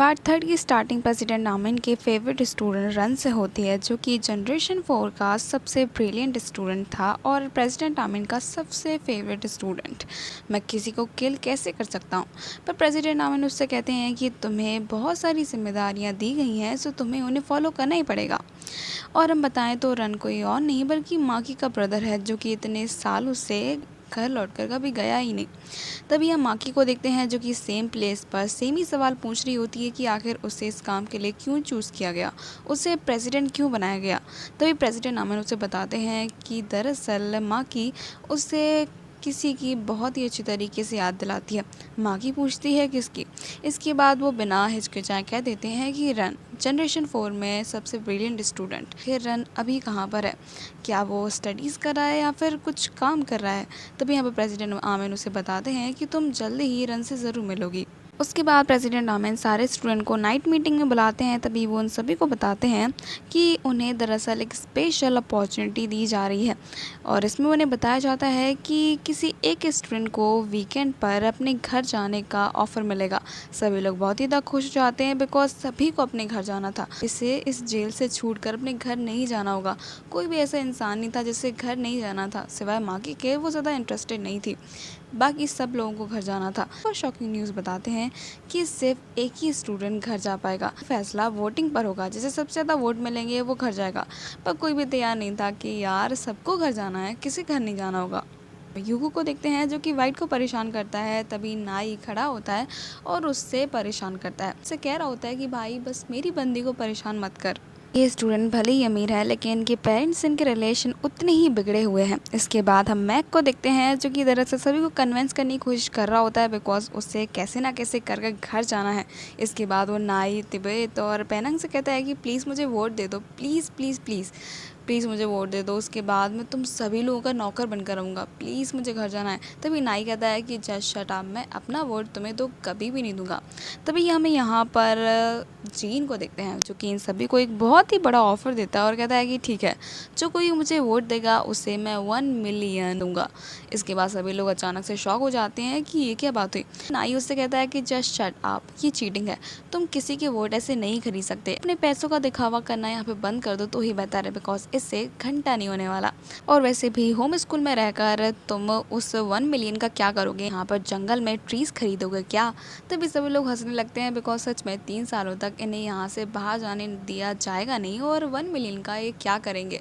Part third की starting president नामिन के favourite student run से होती है, जो कि जनरेशन 4 का सबसे ब्रिलियंट स्टूडेंट था और प्रेसिडेंट नामिन का सबसे फेवरेट स्टूडेंट। मैं किसी को किल कैसे कर सकता हूँ? पर प्रेसिडेंट नामिन उससे कहते हैं कि तुम्हें बहुत सारी जिम्मेदारियाँ दी गई हैं, सो तुम्हें उन्हें फॉलो करना ही पड़ेगा। और हम बताएं तो रन कोई और नहीं बल्कि माकी का ब्रदर है, जो कि इतने सालों से घर लौटकर कभी गया ही नहीं। तभी हम माकी को देखते हैं, जो कि सेम प्लेस पर सेम ही सवाल पूछ रही होती है कि आखिर उसे इस काम के लिए क्यों चूज़ किया गया, उसे प्रेसिडेंट क्यों बनाया गया। तभी प्रेसिडेंट नामिन उसे बताते हैं कि दरअसल माकी उसे किसी की बहुत ही अच्छी तरीके से याद दिलाती है। माकी पूछती है किसकी। इसके बाद वो बिना हिचकिचाए कह देते हैं कि रन जनरेशन 4 में सबसे ब्रिलियंट स्टूडेंट। फिर रन अभी कहाँ पर है? क्या वो स्टडीज़ कर रहा है या फिर कुछ काम कर रहा है? तभी यहाँ पर प्रेसिडेंट आमिन उसे बताते हैं कि तुम जल्दी ही रन से ज़रूर मिलोगी। उसके बाद प्रेसिडेंट आमिन सारे स्टूडेंट को नाइट मीटिंग में बुलाते हैं। तभी वो उन सभी को बताते हैं कि उन्हें दरअसल एक स्पेशल अपॉर्चुनिटी दी जा रही है और इसमें उन्हें बताया जाता है कि किसी एक स्टूडेंट को वीकेंड पर अपने घर जाने का ऑफ़र मिलेगा। सभी लोग बहुत ही ज़्यादा खुश हो जाते हैं बिकॉज सभी को अपने घर जाना था। इसे इस जेल से छूटकर अपने घर नहीं जाना होगा। कोई भी ऐसा इंसान नहीं था जिसे घर नहीं जाना था, सिवाय माकी के। वो ज़्यादा इंटरेस्टेड नहीं थी, बाकी सब लोगों को घर जाना था। और शॉकिंग न्यूज़ बताते हैं कि सिर्फ एक ही स्टूडेंट घर जा पाएगा। फैसला वोटिंग पर होगा, जिसे सबसे ज़्यादा वोट मिलेंगे वो घर जाएगा। पर कोई भी तैयार नहीं था कि यार सबको घर जाना है, किसी घर नहीं जाना होगा। युगो को देखते हैं, जो कि वाइट को परेशान करता है। तभी नाई खड़ा होता है और उससे परेशान करता है। उससे कह रहा होता है कि भाई बस मेरी बंदी को परेशान मत कर। ये स्टूडेंट भले ही अमीर है, लेकिन इनके पेरेंट्स इनके रिलेशन उतने ही बिगड़े हुए हैं। इसके बाद हम मैक को देखते हैं, जो कि दरअसल सभी को कन्विंस करने की कोशिश कर रहा होता है बिकॉज उसे कैसे ना कैसे करके घर जाना है। इसके बाद वो नाई, तिब्बत और पेनंग से कहता है कि प्लीज़ मुझे वोट दे दो, प्लीज़ प्लीज़ प्लीज़ प्लीज़ मुझे वोट दे दो। उसके बाद मैं तुम सभी लोगों का नौकर बनकर रहूँगा, प्लीज़ मुझे घर जाना है। तभी नाई कहता है कि जस्ट शट अप, मैं अपना वोट तुम्हें तो कभी भी नहीं दूंगा। तभी हमें यहाँ पर जीन को देखते हैं, जो कि इन सभी को एक बहुत ही बड़ा ऑफर देता है और कहता है कि ठीक है, जो कोई मुझे वोट देगा उसे मैं 1 मिलियन दूंगा। इसके बाद सभी लोग अचानक से शॉक हो जाते हैं कि ये क्या बात हुई। नाई उससे कहता है कि जस्ट शट अप, ये चीटिंग है, तुम किसी के वोट ऐसे नहीं खरीद सकते। अपने पैसों का दिखावा करना यहाँ पे बंद कर दो तो ही बेहतर है, बिकॉज इससे घंटा नहीं होने वाला। और वैसे भी होम स्कूल में रहकर तुम उस 1 मिलियन का क्या करोगे? यहाँ पर जंगल में ट्रीज खरीदोगे क्या? तभी सभी लोग हंसने लगते हैं बिकॉज सच में 3 सालों तक इन्हें यहाँ से बाहर जाने दिया जाएगा नहीं और 1 मिलियन का ये क्या करेंगे?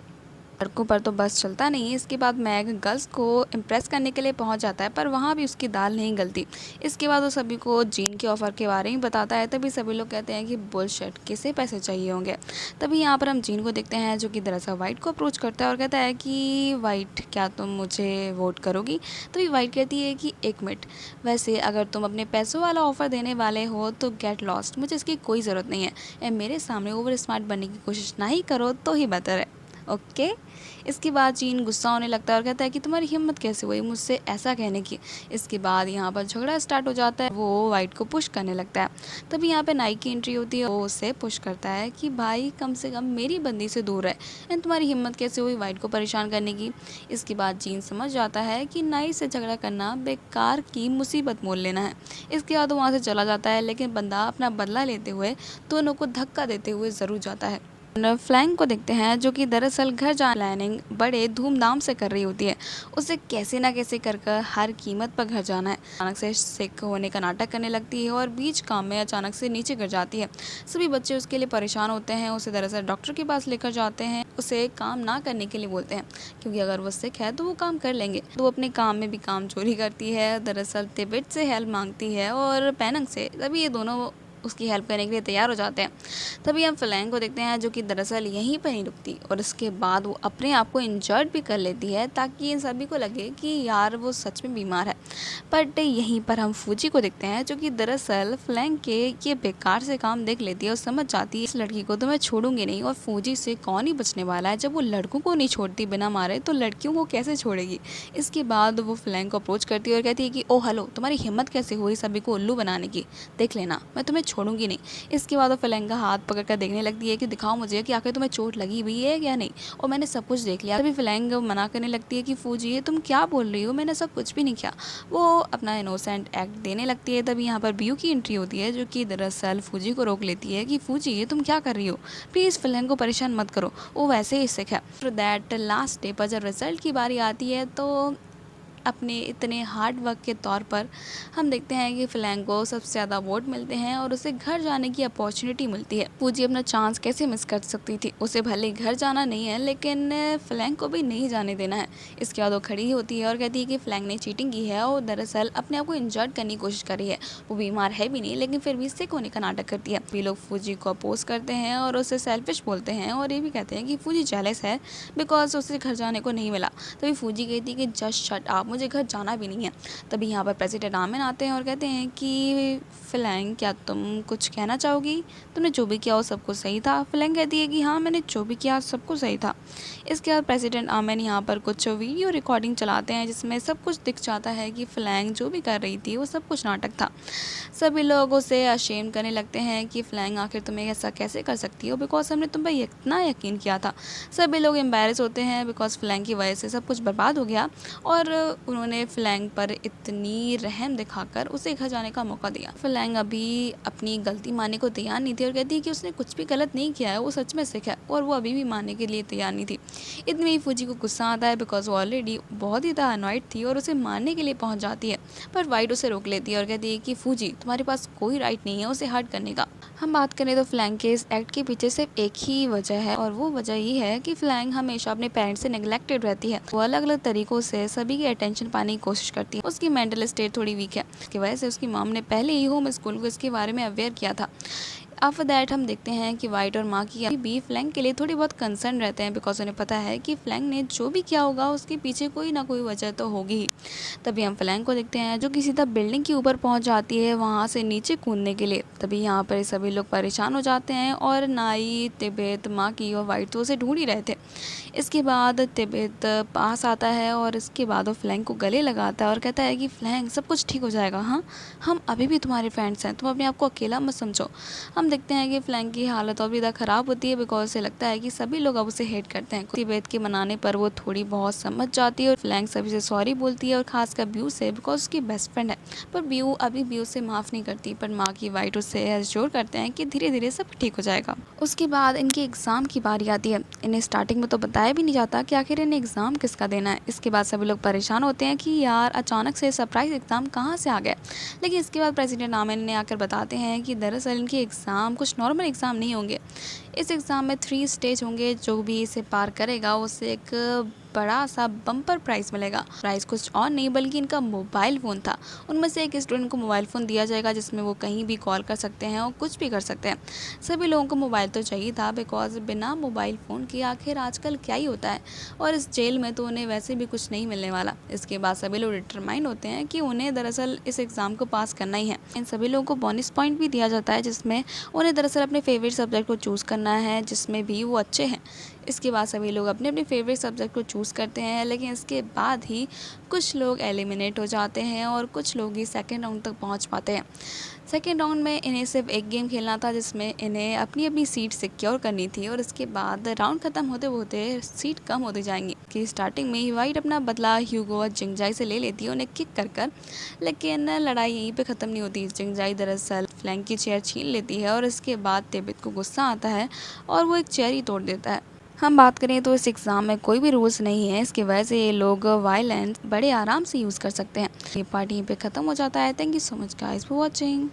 लड़कों पर तो बस चलता नहीं है। इसके बाद मैग गर्ल्स को इम्प्रेस करने के लिए पहुंच जाता है, पर वहां भी उसकी दाल नहीं गलती। इसके बाद वो सभी को जीन के ऑफ़र के बारे में बताता है। तभी सभी लोग कहते हैं कि बुलशिट, किसे पैसे चाहिए होंगे। तभी यहाँ पर हम जीन को देखते हैं, जो कि दरअसल वाइट को अप्रोच करता है और कहता है कि वाइट, क्या तुम मुझे वोट करोगी? तभी वाइट कहती है कि एक मिनट, वैसे अगर तुम अपने पैसों वाला ऑफ़र देने वाले हो तो गेट लॉस्ट, मुझे इसकी कोई ज़रूरत नहीं है। मेरे सामने ओवर स्मार्ट बनने की कोशिश ना ही करो तो ही बेहतर है, ओके। इसके बाद जीन गुस्सा होने लगता है और कहता है कि तुम्हारी हिम्मत कैसे हुई मुझसे ऐसा कहने की। इसके बाद यहाँ पर झगड़ा स्टार्ट हो जाता है, वो वाइट को पुश करने लगता है। तभी यहाँ पे नाई की एंट्री होती है, वो उसे पुश करता है कि भाई कम से कम मेरी बंदी से दूर है, एंड तुम्हारी हिम्मत कैसे हुई वाइट को परेशान करने की। इसके बाद जीन समझ जाता है कि नाई से झगड़ा करना बेकार की मुसीबत मोल लेना है। इसके बाद वो वहाँ से चला जाता है, लेकिन बंदा अपना बदला लेते हुए दोनों को धक्का देते हुए ज़रूर जाता है। फ्लैंक को देखते हैं, जो कि दरअसल घर जाने प्लानिंग बड़े धूमधाम से कर रही होती है। उसे कैसे ना कैसे कर हर कीमत पर घर जाना है। अचानक से सिक होने का नाटक करने लगती है और बीच काम में अचानक से नीचे गिर जाती है। सभी बच्चे उसके लिए परेशान होते हैं, उसे दरअसल डॉक्टर के पास लेकर जाते हैं। उसे काम ना करने के लिए बोलते हैं, क्योंकि अगर वो सिक है तो वो काम कर लेंगे। तो वो अपने काम में भी काम चोरी करती है, दरअसल तिब्बत से हेल्प मांगती है और पेनंग से। तभी ये दोनों उसकी हेल्प करने के लिए तैयार हो जाते हैं। तभी हम फ्लैंक को देखते हैं, जो कि दरअसल यहीं पर नहीं रुकती और इसके बाद वो अपने आप को इंजर्ड भी कर लेती है, ताकि इन सभी को लगे कि यार वो सच में बीमार है। बट यहीं पर हम फूजी को देखते हैं, जो कि दरअसल फ्लैंक के ये बेकार से काम देख लेती है और समझ जाती है इस लड़की को तो मैं छोड़ूंगी नहीं। और फूजी से कौन ही बचने वाला है, जब वो लड़कों को नहीं छोड़ती बिना मारे तो लड़कियों को कैसे छोड़ेगी। इसके बाद वो फ्लैंक को अप्रोच करती है और कहती है कि ओ हेलो, तुम्हारी हिम्मत कैसे हुई सभी को उल्लू बनाने की, देख लेना मैं तुम्हें छोड़ूंगी नहीं। इसके बाद वो फ्लैंग का हाथ पकड़ कर देखने लगती है कि दिखाओ मुझे कि आखिर तुम्हें चोट लगी हुई है या नहीं, और मैंने सब कुछ देख लिया। तभी फ्लैंग मना करने लगती है कि फूजी ये तुम क्या बोल रही हो, मैंने सब कुछ भी नहीं किया। वो अपना इनोसेंट एक्ट देने लगती है। तभी यहाँ पर ब्यू की एंट्री होती है, जो कि दरअसल फूजी को रोक लेती है कि फूजी ये तुम क्या कर रही हो, प्लीज़ फ्लैंग को परेशान मत करो, वो वैसे ही सिक है। आफ्टर दैट लास्ट डे पर जब रिजल्ट की बारी आती है तो अपने इतने हार्ड वर्क के तौर पर हम देखते हैं कि फ्लैंग को सबसे ज़्यादा वोट मिलते हैं और उसे घर जाने की अपॉर्चुनिटी मिलती है। फूजी अपना चांस कैसे मिस कर सकती थी, उसे भले घर जाना नहीं है लेकिन फ्लैंग को भी नहीं जाने देना है। इसके बाद वो खड़ी होती है और कहती है कि फ्लैंग ने चीटिंग की है और दरअसल अपने आप को इंजर्ड करने की कोशिश कर रही है। वो बीमार है भी नहीं लेकिन फिर भी सिक होने का नाटक करती है। भी लोग फूजी को अपोज करते हैं और उसे सेल्फिश बोलते हैं और ये भी कहते हैं कि फूजी जेलस है बिकॉज उसे घर जाने को नहीं मिला। तभी फूजी कहती है कि जस्ट शट अप, मुझे घर जाना भी नहीं है। तभी यहाँ पर प्रेसिडेंट आमिन आते हैं और कहते हैं कि फ्लैंग क्या तुम कुछ कहना चाहोगी, तुमने जो भी किया वो सब कुछ सही था। फ्लैंग कहती है कि हाँ मैंने जो भी किया सब कुछ सही था। इसके बाद प्रेसिडेंट आमिन यहाँ पर कुछ वीडियो रिकॉर्डिंग चलाते हैं जिसमें सब कुछ दिख जाता है कि फ्लैंग जो भी कर रही थी वो सब कुछ नाटक था। सभी लोग उसे अशेम करने लगते हैं कि फ्लैंग आखिर तुम्हें ऐसा कैसे कर सकती हो, बिकॉज हमने तुम पर इतना यकीन किया था। सभी लोग एम्बेरस होते हैं बिकॉज फ्लैंग की वजह से सब कुछ बर्बाद हो गया और उन्होंने फ्लैंग पर इतनी रहम दिखाकर उसे घर जाने का मौका दिया। फ्लैंग अभी अपनी गलती मानने को तैयार नहीं थी और कहती है कि उसने कुछ भी गलत नहीं किया है, वो सच में सिख है, और वो अभी भी मानने के लिए तैयार नहीं थी। इतनी में ही फूजी को गुस्सा आता है बिकॉज वो ऑलरेडी बहुत ही ज़्यादा अनॉयड थी और उसे मारने के लिए पहुंच जाती है, पर वाइट उसे रोक लेती है और कहती है कि फूजी तुम्हारे पास कोई राइट नहीं है उसे हर्ट करने का। हम बात करें तो फ्लैंग के इस एक्ट के पीछे सिर्फ एक ही वजह है और वो वजह ये है कि फ्लैंग हमेशा अपने पेरेंट्स से नेग्लेक्टेड रहती है। वो अलग अलग तरीकों से सभी की अटेंशन पाने की कोशिश करती है। उसकी मेंटल स्टेट थोड़ी वीक है, इसकी वजह से उसकी मॉम ने पहले ही होम स्कूल को इसके बारे में अवेयर किया था। आफ्टर दैट हम देखते हैं कि वाइट और माँ की अभी भी फ्लैंग के लिए थोड़ी बहुत कंसर्न रहते हैं बिकॉज उन्हें पता है कि फ्लैंग ने जो भी किया होगा उसके पीछे कोई ना कोई वजह तो होगी ही। तभी हम फ्लैंग को देखते हैं जो कि सीधा बिल्डिंग के ऊपर पहुंच जाती है वहां से नीचे कूदने के लिए। तभी यहाँ पर सभी लोग परेशान हो जाते हैं और नाई, तिब्बत, माँ की और वाइट तो उसे ढूंढ ही रहे थे। इसके बाद तिब्बत पास आता है और इसके बाद वो फ्लैंग को गले लगाता है और कहता है कि फ्लैंग सब कुछ ठीक हो जाएगा, हाँ हम अभी भी तुम्हारे फ्रेंड्स हैं, तुम अपने आप को अकेला मत समझो। हम देखते हैं कि फ्लैंग की हालत और भी ज़्यादा ख़राब होती है बिकॉज उसे लगता है कि सभी लोग अब उसे हेट करते हैं। तिब्बत के मनाने पर वो थोड़ी बहुत समझ जाती है और फ्लैंग सभी से सॉरी बोलती है और खासकर ब्यू से बिकॉज उसकी बेस्ट फ्रेंड है, पर ब्यू अभी भी उसे माफ़ नहीं करती। पर माँ की वाइट उससे एश्योर करते हैं कि धीरे धीरे सब ठीक हो जाएगा। उसके बाद इनके एग्ज़ाम की बारी आती है। इन्हें स्टार्टिंग में तो बताया भी नहीं जाता कि आखिर इन्हें एग्ज़ाम किसका देना है। इसके बाद सभी लोग परेशान होते हैं कि यार अचानक से सरप्राइज़ एग्ज़ाम कहाँ से आ गया। लेकिन इसके बाद प्रेसिडेंट आमिन ने आकर बताते हैं कि दरअसल इनके एग्ज़ाम कुछ नॉर्मल एग्ज़ाम नहीं होंगे। इस एग्ज़ाम में 3 स्टेज होंगे, जो भी इसे पार करेगा उसे एक बड़ा सा बम्पर प्राइज़ मिलेगा। प्राइज़ कुछ और नहीं बल्कि इनका मोबाइल फ़ोन था। उनमें से एक स्टूडेंट को मोबाइल फ़ोन दिया जाएगा जिसमें वो कहीं भी कॉल कर सकते हैं और कुछ भी कर सकते हैं। सभी लोगों को मोबाइल तो चाहिए था बिकॉज बिना मोबाइल फ़ोन के आखिर आजकल क्या ही होता है, और इस जेल में तो उन्हें वैसे भी कुछ नहीं मिलने वाला। इसके बाद सभी लोग डिटरमाइंड होते हैं कि उन्हें दरअसल इस एग्ज़ाम को पास करना ही है। इन सभी लोगों को बोनस पॉइंट भी दिया जाता है जिसमें उन्हें दरअसल अपने फेवरेट सब्जेक्ट को चूज़ करना है जिसमें भी वो अच्छे हैं। इसके बाद सभी लोग अपने अपने फेवरेट सब्जेक्ट को चूज़ करते हैं, लेकिन इसके बाद ही कुछ लोग एलिमिनेट हो जाते हैं और कुछ लोग ही सेकेंड राउंड तक पहुंच पाते हैं। सेकेंड राउंड में इन्हें सिर्फ एक गेम खेलना था जिसमें इन्हें अपनी अपनी सीट सिक्योर करनी थी, और इसके बाद राउंड ख़त्म होते होते सीट कम होती जाएंगी। कि स्टार्टिंग में ही वाइट अपना बदला ह्यूगो और जिंगजाई से ले लेती है उन्हें किक कर, लेकिन लड़ाई यहीं पे ख़त्म नहीं होती। जिंगजाई दरअसल फ्लैंक की चेयर छीन लेती है और इसके बाद तिब्बत को गुस्सा आता है और वो एक चेयर ही तोड़ देता है। हम बात करें तो इस एग्ज़ाम में कोई भी रूल्स नहीं है, इसकी वजह से ये लोग वायलेंस बड़े आराम से यूज़ कर सकते हैं। ये पार्ट यहीं पे ख़त्म हो जाता है। Thank you so much guys for watching.